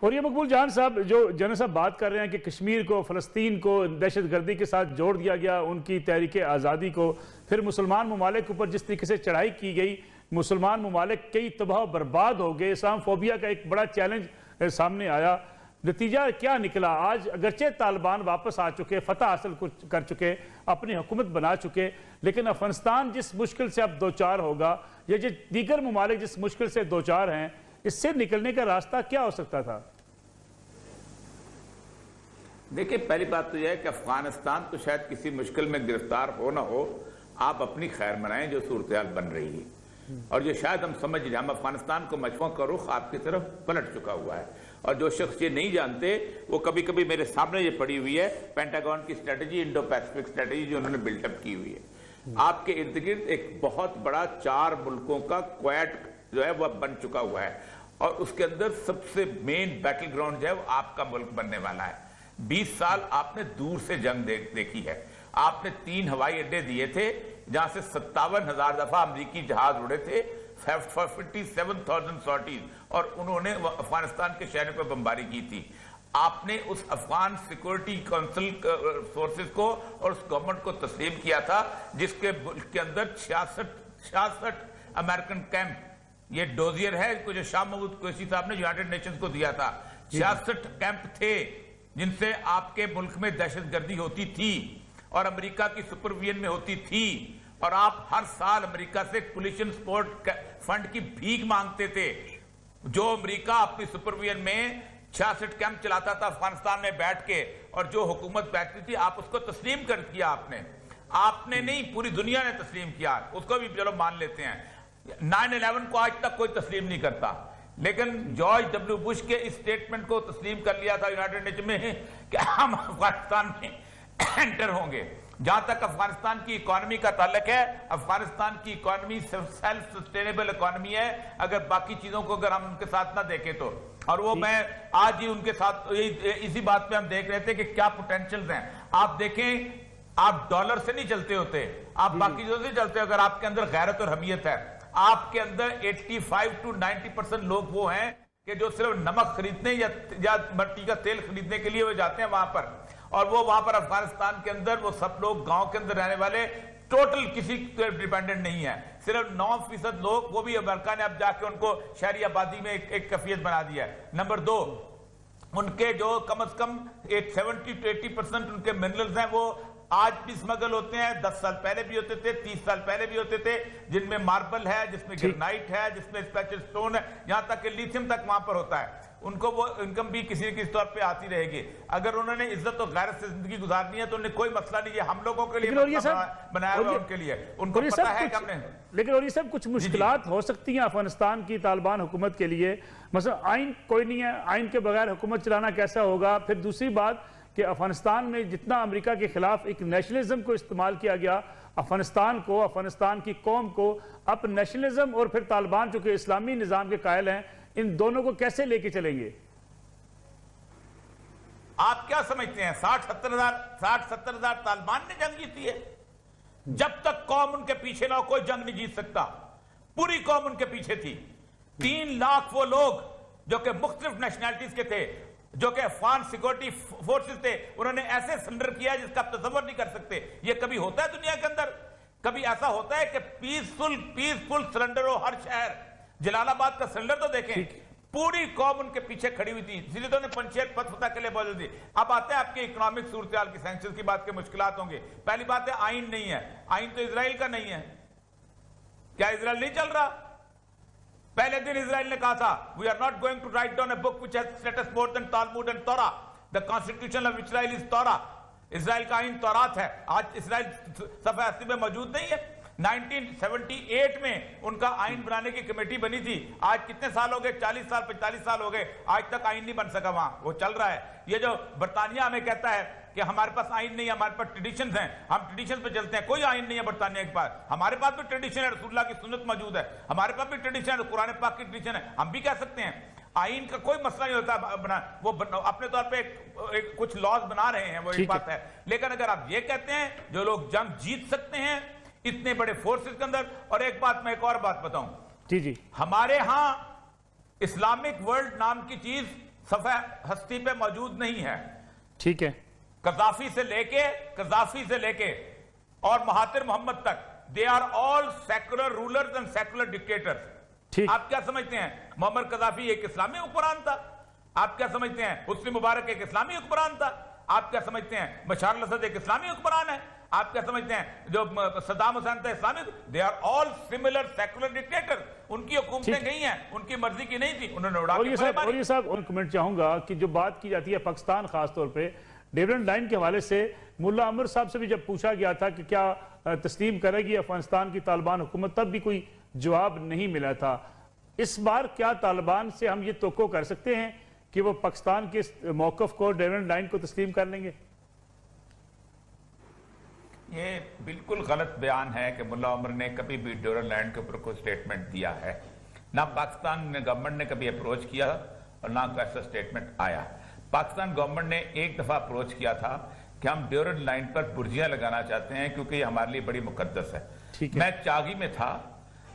اور یہ مقبول جان صاحب جو جنرل صاحب بات کر رہے ہیں کہ کشمیر کو، فلسطین کو دہشت گردی کے ساتھ جوڑ دیا گیا، ان کی تحریک آزادی کو، پھر مسلمان ممالک اوپر جس طریقے سے چڑھائی کی گئی، مسلمان ممالک کئی تباہ و برباد ہو گئے، اسلام فوبیا کا ایک بڑا چیلنج سامنے آیا، نتیجہ کیا نکلا؟ آج اگرچہ طالبان واپس آ چکے، فتح حاصل کر چکے، اپنی حکومت بنا چکے، لیکن افغانستان جس مشکل سے اب دوچار ہوگا یا جو دیگر ممالک جس مشکل سے دوچار ہیں، اس سے نکلنے کا راستہ کیا ہو سکتا تھا؟ دیکھیں، پہلی بات تو یہ ہے کہ افغانستان تو شاید کسی مشکل میں گرفتار ہو نہ ہو، آپ اپنی خیر منائیں جو صورتحال بن رہی ہے، اور جو شاید ہم سمجھ رہے ہیں، ہم افغانستان کو مشرقوں کا رخ آپ کی طرف پلٹ چکا ہوا ہے، اور جو شخص یہ نہیں جانتے وہ کبھی کبھی میرے سامنے یہ پڑی ہوئی ہے پینٹاگون کی اسٹریٹجی، انڈو پیسفک اسٹریٹجی جو انہوں نے بلٹ اپ کی ہوئی ہے، آپ کے ارد گرد ایک بہت بڑا 4 ملکوں کا کویٹ جو ہے وہ بن چکا ہوا ہے، اور اس کے اندر سب سے مین بیٹل گراؤنڈ جو ہے وہ آپ کا ملک بننے والا ہے۔ 20 سال آپ نے دور سے جنگ دیکھی ہے، آپ نے 3 ہوائی اڈے دیے تھے جہاں سے 57,000 دفعہ امریکی جہاز اڑے تھے، 57,000 سارٹیز، اور انہوں نے افغانستان کے شہروں پر بمباری کی تھی۔ آپ نے اس افغان سیکورٹی کونسل فورسز کو اور اس گورنمنٹ کو تسلیم کیا تھا جس کے اندر 66 امریکن کیمپ، یہ ڈوزیئر ہے جو شاہ محمود قریشی صاحب نے یونائٹڈ نیشنز کو دیا تھا، 66 کیمپ تھے جن سے آپ کے ملک میں دہشت گردی ہوتی تھی اور امریکہ کی سپرویژن میں ہوتی تھی، اور آپ ہر سال امریکہ سے کولیشن سپورٹ فنڈ کی بھیک مانگتے تھے، جو امریکہ اپنی سپرویژن میں 66 کیمپ چلاتا تھا افغانستان میں بیٹھ کے، اور جو حکومت بیٹھتی تھی آپ اس کو تسلیم کر دیا، آپ نے نہیں، پوری دنیا نے تسلیم کیا، اس کو بھی چلو مان لیتے ہیں۔ 9/11 کو آج تک کوئی تسلیم نہیں کرتا، لیکن جارج ڈبلیو بش کے اس سٹیٹمنٹ کو تسلیم کر لیا تھا یونائٹڈ نیشن میں کہ ہم افغانستان میں انٹر ہوں گے۔ جہاں تک افغانستان کی اکانومی کا تعلق ہے، افغانستان کی اکانومی سیلف سسٹینیبل اکانومی ہے، اگر باقی چیزوں کو اگر ہم ان کے ساتھ نہ دیکھیں تو، اور وہ میں آج ہی ان کے ساتھ اسی بات پہ ہم دیکھ رہے تھے کہ کیا پوٹینشلز ہیں۔ آپ دیکھیں، آپ ڈالر سے نہیں چلتے ہوتے، آپ باقی چیزوں سے چلتے، اگر آپ کے اندر غیرت اور حمیت ہے، آپ کے اندر 85 to 90% لوگ وہ ہیں کہ جو صرف نمک خریدنے یا مٹی کا تیل خریدنے کے لیے وہ جاتے ہیں وہاں پر، اور وہ وہاں پر افغانستان کے اندر وہ سب لوگ گاؤں کے اندر رہنے والے ٹوٹل کسی ڈیپینڈنٹ نہیں ہے، صرف 9% لوگ، وہ بھی امریکہ نے اب جا کے ان کو شہری آبادی میں ایک کیفیت بنا دیا ہے۔ نمبر 2، ان کے جو کم از کم 70 to 80% ان کے منرلز ہیں وہ آج بھی سمگل ہوتے ہیں، 10 سال پہلے بھی ہوتے تھے، 30 سال پہلے بھی ہوتے تھے، جن میں ماربل ہے، جس میں گرنائٹ ہے، جس میں اسپیشل سٹون ہے، یہاں تک کہ لیتھیم تک وہاں پر ہوتا ہے۔ ان کو وہ انکم بھی کسی نہ کسی طور پہ آتی رہے گی۔ اگر انہوں نے عزت و غیرت سے زندگی گزارنی ہے تو انہیں کوئی مسئلہ نہیں ہے، ہم لوگوں کے لیے بنایا ہوا ان کے لیے، ان کو پتہ ہے کہ ہم نے۔ لیکن اور یہ سب کچھ مشکلات ہو سکتی ہیں افغانستان کی طالبان حکومت کے لیے، مثلا آئین کوئی نہیں ہے، آئین کے بغیر حکومت چلانا کیسا ہوگا؟ پھر دوسری بات کہ افغانستان میں جتنا امریکہ کے خلاف ایک نیشنلزم کو استعمال کیا گیا، افغانستان کو، افغانستان کی قوم کو اب نیشنلزم اور پھر طالبان جو کہ اسلامی نظام کے قائل ہیں، ان دونوں کو کیسے لے کے چلیں گے؟ آپ کیا سمجھتے ہیں 60-70 ہزار طالبان نے جنگ جیتی ہے؟ جب تک قوم ان کے پیچھے نہ ہو کوئی جنگ نہیں جیت سکتا، پوری قوم ان کے پیچھے تھی۔ 3 لاکھ وہ لوگ جو کہ مختلف نیشنلٹیز کے تھے، جو کہ افغان سیکورٹی فورسز تھے، انہوں نے ایسے سرنڈر کیا جس کا آپ تصور نہیں کر سکتے۔ یہ کبھی ہوتا ہے دنیا کے اندر؟ کبھی ایسا ہوتا ہے کہ پیسفل سرنڈر ہو ہر شہر؟ جلال آباد کا سرنڈر تو دیکھیں، پوری قوم ان کے پیچھے کھڑی ہوئی تھی، اسی لیے تو انہیں پنچیر پت فتح کے لیے بول دی۔ اب آتے ہیں آپ کے اکنامک صورتحال کی، سینکشنز کی بات کے مشکلات ہوں گے۔ پہلی بات ہے آئین نہیں ہے، آئین تو اسرائیل کا نہیں ہے۔ کیا اسرائیل نہیں چل رہا؟ پہلے دن اسرائیل نے کہا تھا we are not going to write down a book which has status more than Talmud and Torah. The constitution of Israel is Torah. اسرائیل کا آئین تورات ہے۔ آج اسرائیل صفحہ 80 میں موجود نہیں ہے۔ 1978 میں ان کا آئین بنانے کی کمیٹی بنی تھی، آج کتنے سال ہو گئے؟ 40 سال 45 سال ہو گئے، آج تک آئین نہیں بن سکا وہاں، وہ چل رہا ہے۔ یہ جو برطانیہ ہمیں کہتا ہے کہ ہمارے پاس آئین نہیں ہے، ہمارے پاس ٹریڈیشنز ہیں، ہم ٹریڈیشنز پہ چلتے ہیں، کوئی آئین نہیں ہے برطانیہ کے پاس۔ ہمارے پاس بھی ٹریڈیشن ہے، رسول اللہ کی سنت موجود ہے، ہمارے پاس بھی ٹریڈیشن ہے، قرآن پاک کی ٹریڈیشن ہے، ہم بھی کہہ سکتے ہیں۔ آئین کا کوئی مسئلہ نہیں ہوتا بنا، وہ اپنے طور پہ کچھ لاز بنا رہے ہیں، وہ ایک بات ہے۔ لیکن اگر آپ یہ کہتے ہیں جو لوگ جنگ جیت سکتے ہیں اتنے بڑے فورسز کے اندر، اور ایک بات میں ایک اور بات بتاؤں، جی، ہمارے ہاں اسلامک ورلڈ نام کی چیز صفحہ ہستی پہ موجود نہیں ہے. ٹھیک ہے. قذافی سے لے کے اور مہاتر محمد تک they are all secular rulers and secular dictators. آپ کیا سمجھتے ہیں معمر قذافی ایک اسلامی حکمران تھا؟ آپ کیا سمجھتے ہیں حسنی مبارک ایک اسلامی حکمران تھا؟ آپ کیا سمجھتے ہیں بشار الاسد ایک اسلامی حکمران ہے؟ آپ کیا سمجھتے ہیں جو صدام حسین تھا اسلامی؟ they are all similar secular dictators. ان کی حکومتیں گئی ہیں، ان کی مرضی کی نہیں تھی، انہوں نے اڑا کے اور یہ صاحب اور کمنٹ چاہوں گا کہ جو بات کی جاتی ہے پاکستان خاص طور پہ ڈیویڈ لائن کے حوالے سے، ملا عمر صاحب سے بھی جب پوچھا گیا تھا کہ کیا تسلیم کرے گی افغانستان کی طالبان حکومت، تب بھی کوئی جواب نہیں ملا تھا. اس بار کیا طالبان سے ہم یہ توقع کر سکتے ہیں کہ وہ پاکستان کے موقف کو ڈیویڈ لائن کو تسلیم کر لیں گے؟ یہ بالکل غلط بیان ہے کہ ملا عمر نے کبھی بھی ڈیویڈ لائن کے اوپر کوئی سٹیٹمنٹ دیا ہے. نہ پاکستان گورنمنٹ نے کبھی اپروچ کیا اور نہ کوئی ایسا سٹیٹمنٹ آیا. پاکستان گورنمنٹ نے ایک دفعہ اپروچ کیا تھا کہ ہم ڈیویڈ لائن پر برجیاں لگانا چاہتے ہیں کیونکہ یہ ہمارے لیے بڑی مقدس ہے. میں چاگی میں تھا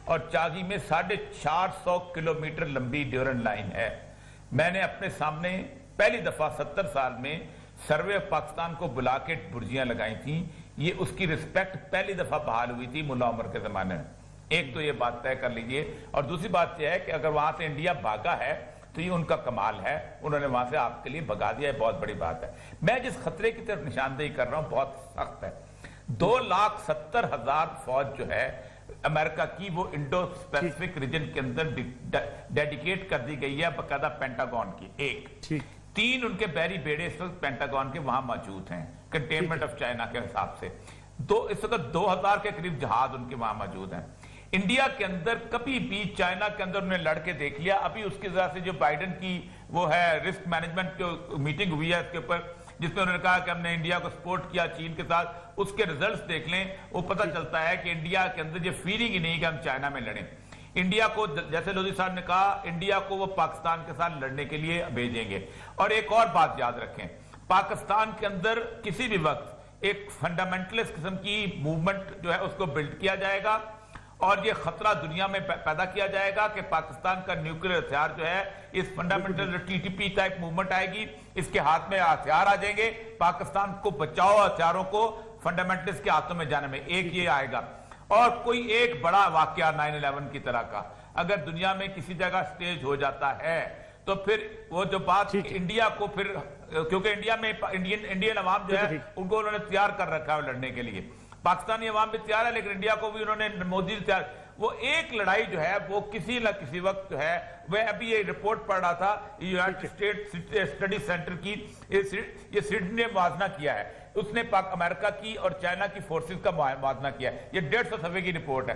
اور چاگی میں 450 کلومیٹر لمبی ڈیویڈ لائن ہے. میں نے اپنے سامنے پہلی دفعہ 70 سال میں سروے آف پاکستان کو بلا کے برجیاں لگائی تھیں. یہ اس کی رسپیکٹ پہلی دفعہ بحال ہوئی تھی ملا عمر کے زمانے میں. ایک تو یہ بات طے کر لیجئے. اور دوسری بات یہ ہے کہ اگر وہاں سے انڈیا بھاگا ہے تو یہ ان کا کمال ہے، انہوں نے وہاں سے آپ کے لیے بھگا دیا ہے، بہت بڑی بات ہے. میں جس خطرے کی طرف نشاندہی کر رہا ہوں بہت سخت ہے. 2,70,000 فوج جو ہے امریکہ کی وہ انڈو سپیسفک ریجن کے اندر ڈیڈیکیٹ کر دی گئی ہے باقاعدہ پینٹاگون کی. ایک 3 ان کے بحری بیڑے اس وقت پینٹاگون کے وہاں موجود ہیں کنٹینمنٹ آف چائنا کے حساب سے. اس وقت 2,000 کے قریب جہاز ان کے وہاں موجود ہیں. انڈیا کے اندر کبھی بھی چائنا کے اندر انہیں لڑ کے دیکھ لیا. ابھی اس کی ذرا سے جو بائیڈن کی وہ ہے رسک مینجمنٹ کی میٹنگ ہوئی ہے اس کے اوپر، جس میں انہوں نے کہا کہ ہم نے انڈیا کو سپورٹ کیا چین کے ساتھ، اس کے ریزلٹس دیکھ لیں. وہ پتہ چلتا ہے کہ انڈیا کے اندر یہ فیلنگ ہی نہیں کہ ہم چائنا میں لڑیں. انڈیا کو جیسے لودھی صاحب نے کہا انڈیا کو وہ پاکستان کے ساتھ لڑنے کے لیے بھیجیں گے. اور ایک اور بات یاد رکھیں، پاکستان کے اندر کسی بھی وقت ایک فنڈامنٹلسٹ قسم کی موومنٹ جو ہے اس کو بلڈ کیا جائے گا اور یہ خطرہ دنیا میں پیدا کیا جائے گا کہ پاکستان کا نیوکلیئر ہتھیار جو ہے اس fundamental T T P type movement آئے گی، اس کے ہاتھ میں ہتھیار آ جائیں گے. پاکستان کو بچاؤ ہتھیاروں کو فنڈامنٹلسٹ کے ہاتھوں میں جانے میں. ایک یہ آئے گا. اور کوئی ایک بڑا واقعہ 9/11 کی طرح کا اگر دنیا میں کسی جگہ سٹیج ہو جاتا ہے تو پھر وہ جو بات انڈیا کو پھر، کیونکہ انڈیا میں انڈین عوام جو ہے ان کو انہوں نے تیار کر رکھا ہے لڑنے کے لیے. پاکستانی عوام بھی تیار ہے لیکن انڈیا کو بھی انہوں نے مودی تیار. وہ ایک لڑائی جو ہے وہ کسی نہ کسی وقت جو ہے، وہ ابھی یہ رپورٹ پڑھ رہا تھا یونائٹڈ اسٹیٹ اسٹڈی سینٹر کی، یہ سڈنی نے موازنہ کیا ہے. اس نے امریکہ کی اور چائنا کی فورسز کا موازنہ کیا ہے. یہ 150 صفحے کی رپورٹ ہے.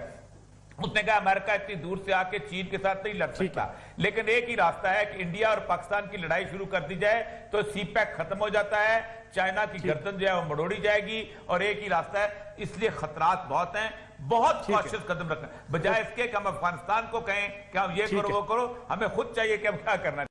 اس نے کہا امریکہ اتنی دور سے آ کے چین کے ساتھ نہیں لڑ سکتا، لیکن ایک ہی راستہ ہے کہ انڈیا اور پاکستان کی لڑائی شروع کر دی جائے تو سی پیک ختم ہو جاتا ہے، چائنا کی گردن جو ہے وہ مڑوڑی جائے گی. اور ایک ہی راستہ ہے. اس لیے خطرات بہت ہیں. بہت کوشش قدم رکھنا بجائے اس کے کہ ہم افغانستان کو کہیں کہ ہم یہ کرو وہ کرو. ہمیں خود چاہیے کہ ہم کیا کرنا